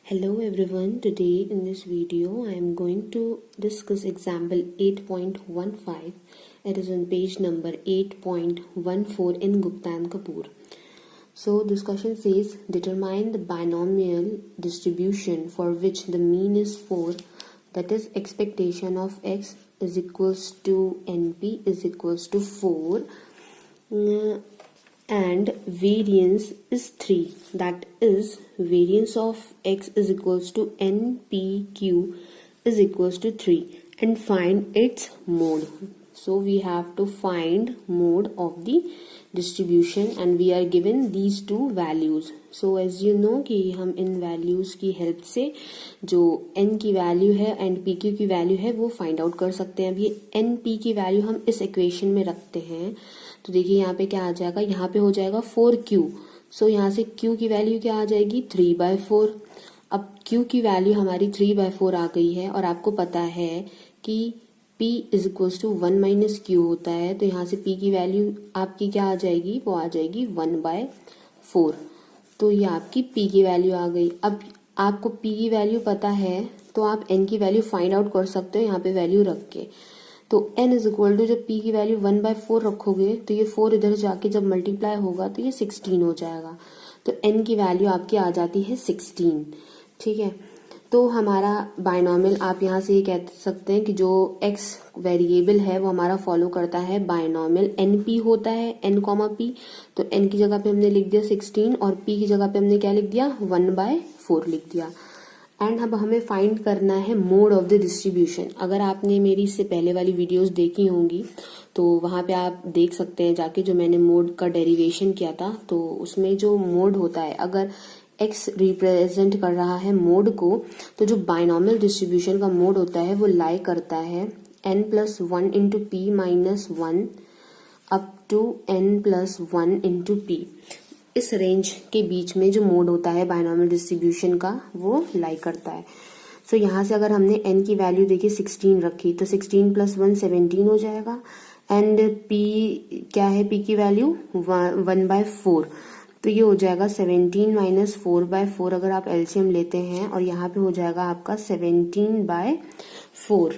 Hello everyone, today in this video I am going to discuss example 8.15. It is on page number 8.14 in Gupta and Kapoor. So this question says determine the binomial distribution for which the mean is 4, that is expectation of x is equals to np is equals to 4 and variance is 3, that is variance of x is equals to npq is equals to 3 and find its mode. So we have to find mode of the distribution and we are given these two values. So as you know कि हम इन values की help से जो n की value है and pq की value है वो find out कर सकते हैं. अब ये np की value हम इस equation में रखते हैं तो देखिए यहाँ पे क्या आ जाएगा, यहाँ पे हो जाएगा 4q. सो यहाँ से q की वैल्यू क्या आ जाएगी 3/4. अब q की वैल्यू हमारी 3/4 आ गई है और आपको पता है कि p is equals to 1 minus q होता है, तो यहाँ से p की वैल्यू आपकी क्या आ जाएगी, वो आ जाएगी 1/4. तो ये आपकी p की वैल्यू आ गई. अब आपको p की वैल्यू पता है तो आप n की वैल्यू फाइंड आउट कर सकते हो यहाँ पे वैल्यू रख के. तो n इज इक्वल टू जब p की वैल्यू 1/4 रखोगे तो ये 4 इधर जाके जब मल्टीप्लाई होगा तो ये 16 हो जाएगा. तो n की वैल्यू आपकी आ जाती है 16. ठीक है, तो हमारा बायनॉमियल आप यहाँ से ये कह सकते हैं कि जो x वेरिएबल है वो हमारा फॉलो करता है बायनॉमियल np होता है n, p. तो n की जगह पे हमने लिख दिया 16 और p की जगह पे हमने क्या लिख दिया 1/4 लिख दिया. एंड अब हमें फाइंड करना है मोड ऑफ द डिस्ट्रीब्यूशन. अगर आपने मेरी इससे पहले वाली वीडियोस देखी होंगी तो वहां पे आप देख सकते हैं जाके जो मैंने मोड का डेरिवेशन किया था. तो उसमें जो मोड होता है, अगर x रिप्रेजेंट कर रहा है मोड को, तो जो बायनॉमियल डिस्ट्रीब्यूशन का मोड होता है वो लाई करता है n+1 into P minus 1 up to n+1 into P. इस रेंज के बीच में जो मोड होता है बायनॉमियल डिस्ट्रीब्यूशन का वो लाई करता है. सो यहाँ से अगर हमने n की वैल्यू देखी 16 रखी तो 16 + 1 17 हो जाएगा. एंड p क्या है, p की वैल्यू 1/4. तो ये हो जाएगा 17 माइनस 4/4 अगर आप एलसीएम लेते हैं और यहाँ पे हो जाएगा आपका 17/4.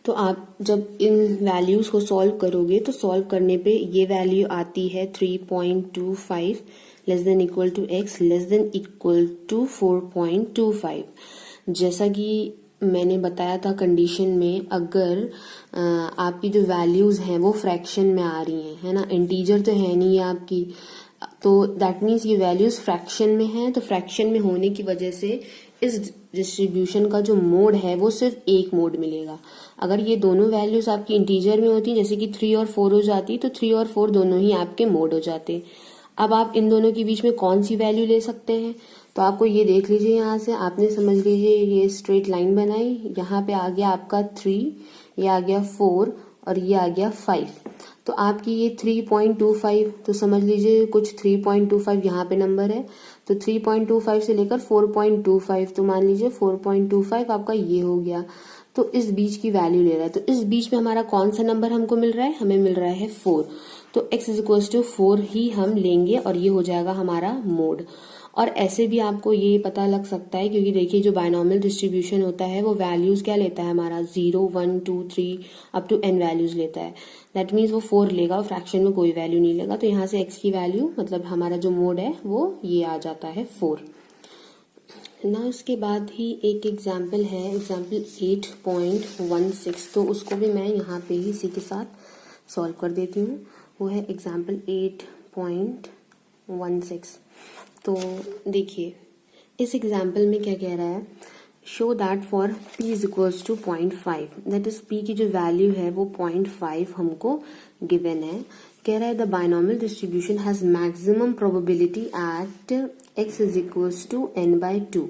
तो आप जब इन वैल्यूज को सॉल्व करोगे तो सॉल्व करने पे ये वैल्यू आती है 3.25 less than equal to x less than equal to 4.25. जैसा कि मैंने बताया था कंडीशन में, अगर आपकी जो वैल्यूज हैं वो फ्रैक्शन में आ रही हैं, है ना, इंटीजर तो है नहीं है आपकी, तो दैट मीन्स ये वैल्यूज फ्रैक्शन में हैं. तो फ्रैक्शन में होने की वजह से इस डिस्ट्रीब्यूशन का जो मोड है वो सिर्फ एक मोड मिलेगा. अगर ये दोनों वैल्यूज आपकी इंटीजर में होती जैसे कि 3 और 4 हो जाती तो 3 और 4 दोनों ही आपके मोड हो जाते. अब आप इन दोनों के बीच में कौन सी वैल्यू ले सकते हैं, तो आपको ये देख लीजिए, यहाँ से आपने समझ लीजिए ये स्ट्रेट लाइन बनाई, यहाँ पे आ गया आपका 3, ये आ गया 4 और ये आ गया 5. तो आपकी ये 3.25, तो समझ लीजिए कुछ 3.25 यहाँ पे नंबर है. तो 3.25 से लेकर 4.25, तो मान लीजिए 4.25 आपका ये हो गया. तो इस बीच की वैल्यू ले रहा है. तो इस बीच में हमारा कौन सा नंबर हमको मिल रहा है, हमें मिल रहा है 4. तो x इज इक्वल टू 4 ही हम लेंगे और ये हो जाएगा हमारा मोड. और ऐसे भी आपको ये पता लग सकता है क्योंकि देखिए जो बायनॉमियल डिस्ट्रीब्यूशन होता है वो वैल्यूज क्या लेता है हमारा 0 1 2 3 अप टू n वैल्यूज लेता है. दैट मीन्स वो 4 लेगा और फ्रैक्शन में कोई वैल्यू नहीं लेगा. तो यहाँ से x की वैल्यू मतलब हमारा जो मोड है वो ये आ जाता है 4 ना. उसके बाद ही एक एग्जाम्पल है, एग्जाम्पल 8.16. तो उसको भी मैं यहाँ पे ही इसी के साथ सॉल्व कर देती हूँ. वो है एग्जाम्पल 8.16. तो देखिए इस एग्जाम्पल में क्या कह रहा है, show that for p is equals to 0.5, that is p की जो वैल्यू है वो 0.5 हमको गिवन है. कह रहा है the binomial distribution has maximum probability at x is equals to n/2.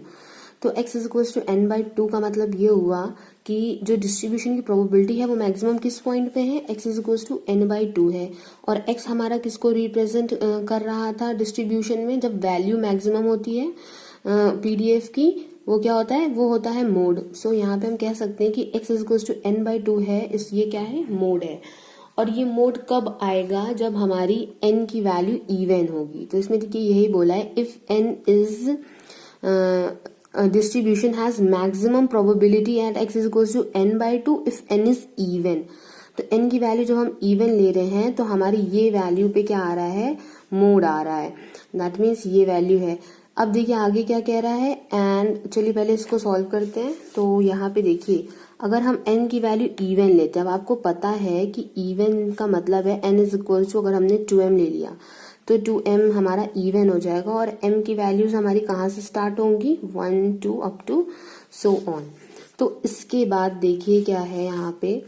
तो x is equals to n/2 का मतलब ये हुआ कि जो डिस्ट्रीब्यूशन की प्रोबेबिलिटी है वो मैक्सिमम किस पॉइंट पे है, x is equals to n/2 है. और x हमारा किसको रिप्रेजेंट कर रहा था डिस्ट्रीब्यूशन में, जब वैल्यू मैक्सिमम होती है पीडीएफ की, वो क्या होता है, वो होता है मोड. सो यहाँ पे हम कह सकते हैं कि x is equals to n/2 है, इस ये क्या है, मोड है. और ये मोड कब आएगा, जब हमारी n की वैल्यू इवन होगी. तो इसमें देखिए यही बोला है, if n is distribution has maximum probability at x is equals to n by 2 if n is even. तो n की वैल्यू जब हम इवन ले रहे हैं तो हमारी ये वैल्यू पे क्या आ रहा है, मोड आ रहा है, दैट मीन्स ये वैल्यू है. अब देखिए आगे क्या कह रहा है, एंड चलिए पहले इसको सॉल्व करते हैं. तो यहाँ पे देखिए अगर हम n की वैल्यू इवन लेते हैं, अब आपको पता है कि इवन का मतलब है n इज इक्वल टू, अगर हमने 2m ले लिया तो 2m हमारा इवन हो जाएगा और m की वैल्यूज हमारी कहाँ से स्टार्ट होंगी, 1 2 अप टू सो ऑन. तो इसके बाद देखिए क्या है, यहाँ पे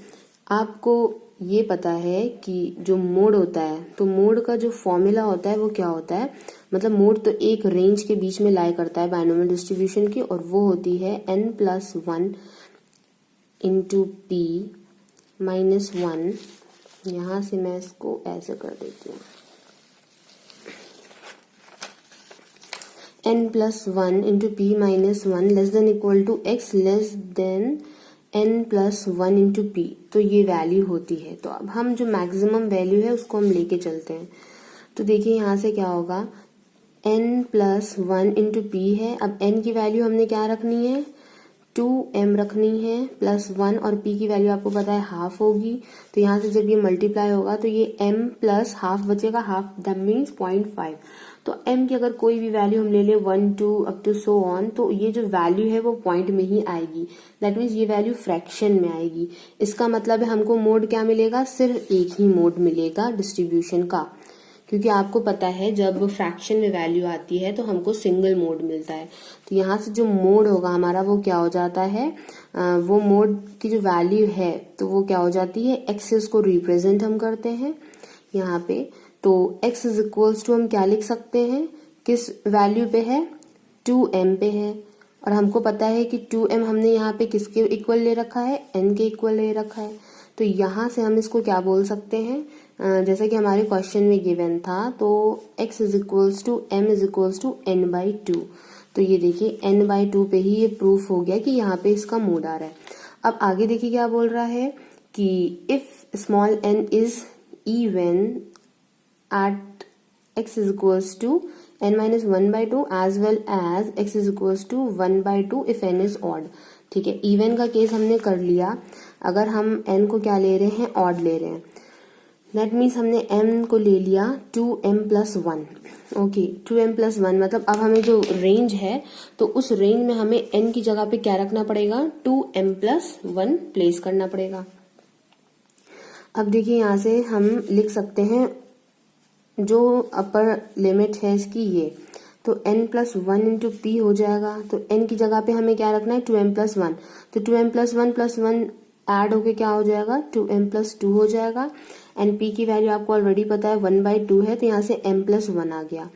आपको ये पता है कि जो मोड होता है, तो मोड का जो फॉर्मूला होता है वो क्या होता है, मतलब मोड तो एक रेंज के बीच में लाई करता है बाइनोमियल डिस्ट्रीब्यूशन की, और वो होती है n+1 इंटू पी माइनस 1. यहाँ से मैं इसको ऐसे कर देती हूँ, n+1 into P minus 1 less than equal to x less than n+1 into P. तो ये वैल्यू होती है. तो अब हम जो मैक्सिमम वैल्यू है उसको हम लेके चलते हैं. तो देखिए यहाँ से क्या होगा, n+1 इंटू पी है. अब n की वैल्यू हमने क्या रखनी है, 2m रखनी है प्लस 1, और p की वैल्यू आपको पता है हाफ होगी. तो यहाँ से जब ये मल्टीप्लाई होगा तो ये m प्लस हाफ बचेगा, हाफ दैट मीन्स 0.5. तो m की अगर कोई भी वैल्यू हम ले ले 1 2 अप टू सो ऑन, तो ये जो वैल्यू है वो पॉइंट में ही आएगी, दैट मीन्स ये वैल्यू फ्रैक्शन में आएगी. इसका मतलब है हमको मोड क्या मिलेगा, सिर्फ एक ही मोड मिलेगा डिस्ट्रीब्यूशन का, क्योंकि आपको पता है जब फ्रैक्शन में वैल्यू आती है तो हमको सिंगल मोड मिलता है. तो यहाँ से जो मोड होगा हमारा वो क्या हो जाता है, वो मोड की जो वैल्यू है तो वो क्या हो जाती है, एक्सेस को रिप्रेजेंट हम करते हैं यहाँ पे. तो x इज इक्वल्स टू हम क्या लिख सकते हैं, किस वैल्यू पे है, 2m पे है, और हमको पता है कि 2m हमने यहाँ पे किसके इक्वल ले रखा है, n के इक्वल ले रखा है. तो यहाँ से हम इसको क्या बोल सकते हैं, जैसा कि हमारे क्वेश्चन में गिवन था, तो x is equals to m is equals to n/2. तो ये देखिए n/2 पे ही ये प्रूफ हो गया कि यहाँ पे इसका मोड आ रहा है. अब आगे देखिए क्या बोल रहा है कि if small n is even at x is equals to n minus 1/2 as well as x is equals to 1/2 if n is odd. ठीक है, इवन का केस हमने कर लिया. अगर हम n को क्या ले रहे हैं, ऑड ले रहे हैं, दैट मीन्स हमने m को ले लिया 2m+1. ओके, 2m+1 मतलब अब हमें जो रेंज है तो उस रेंज में हमें n की जगह पे क्या रखना पड़ेगा, 2m+1 प्लेस करना पड़ेगा. अब देखिए यहाँ से हम लिख सकते हैं जो अपर लिमिट है इसकी ये, तो n+1 इंटू पी हो जाएगा. तो n की जगह पे हमें क्या रखना है, 2m+1. तो 2m+1 प्लस 1 ऐड होके क्या हो जाएगा, 2m+2 हो जाएगा. एंड p की वैल्यू आपको ऑलरेडी पता है 1/2 है, तो यहाँ से m+1 आ गया.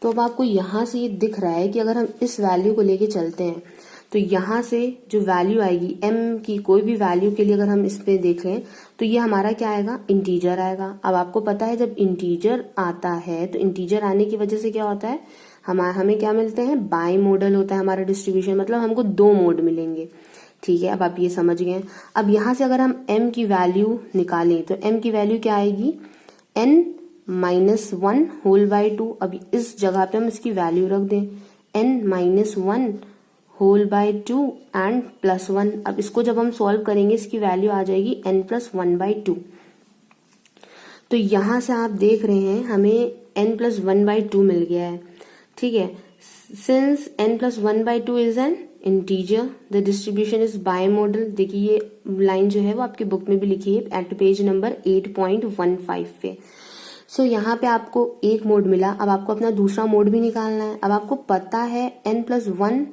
तो अब आपको यहाँ से ये दिख रहा है कि अगर हम इस वैल्यू को लेके चलते हैं तो यहाँ से जो वैल्यू आएगी m की कोई भी वैल्यू के लिए, अगर हम इस पे देखें तो ये हमारा क्या आएगा, इंटीजर आएगा. अब आपको पता है जब इंटीजर आता है तो इंटीजर आने की वजह से क्या होता है, हमें क्या मिलते हैं, बाई मॉडल होता है हमारा डिस्ट्रीब्यूशन, मतलब हमको दो मोड मिलेंगे. ठीक है, अब आप ये समझ गए. अब यहाँ से अगर हम m की वैल्यू निकालें तो m की वैल्यू क्या आएगी, n-1 होल बाई 2. अब इस जगह पे हम इसकी वैल्यू रख दें, n-1 होल बाई 2 एंड +1. अब इसको जब हम सॉल्व करेंगे इसकी वैल्यू आ जाएगी n+1/2. तो यहाँ से आप देख रहे हैं हमें n+1/2 मिल गया है. ठीक है, since n+1/2 is an integer the distribution is bimodal. देखिए ये लाइन जो है वो आपकी बुक में भी लिखी है एट पेज नंबर 8.15 पे. सो यहाँ पे आपको एक मोड मिला. अब आपको अपना दूसरा मोड भी निकालना है. अब आपको पता है n+1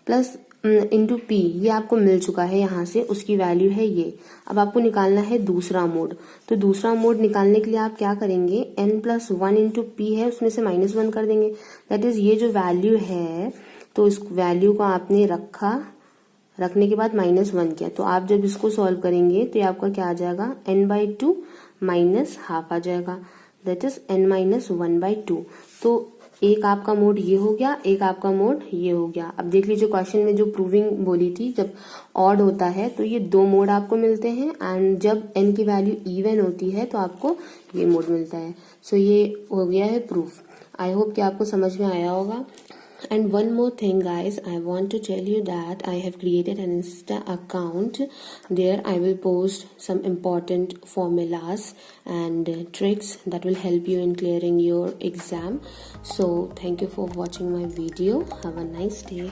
प्लस इंटू पी, ये आपको मिल चुका है यहाँ से, उसकी वैल्यू है ये. अब आपको निकालना है दूसरा मोड. तो दूसरा मोड निकालने के लिए आप क्या करेंगे, n+1 इंटू पी है उसमें से -1 कर देंगे, दैट इज ये जो वैल्यू है तो इस वैल्यू को आपने रखने के बाद -1 किया. तो आप जब इसको सॉल्व करेंगे तो ये आपका क्या आ जाएगा, n/2 माइनस हाफ आ जाएगा, दैट इज n-1/2. तो एक आपका मोड ये हो गया, एक आपका मोड ये हो गया. अब देख लीजिए क्वेश्चन में जो प्रूविंग बोली थी, जब ऑड होता है तो ये दो मोड आपको मिलते हैं, एंड जब n की वैल्यू इवन होती है तो आपको ये मोड मिलता है. सो ये हो गया है प्रूफ. आई होप कि आपको समझ में आया होगा. And one more thing guys, I want to tell you that I have created an Insta account. There I will post some important formulas and tricks that will help you in clearing your exam. So thank you for watching my video. Have a nice day.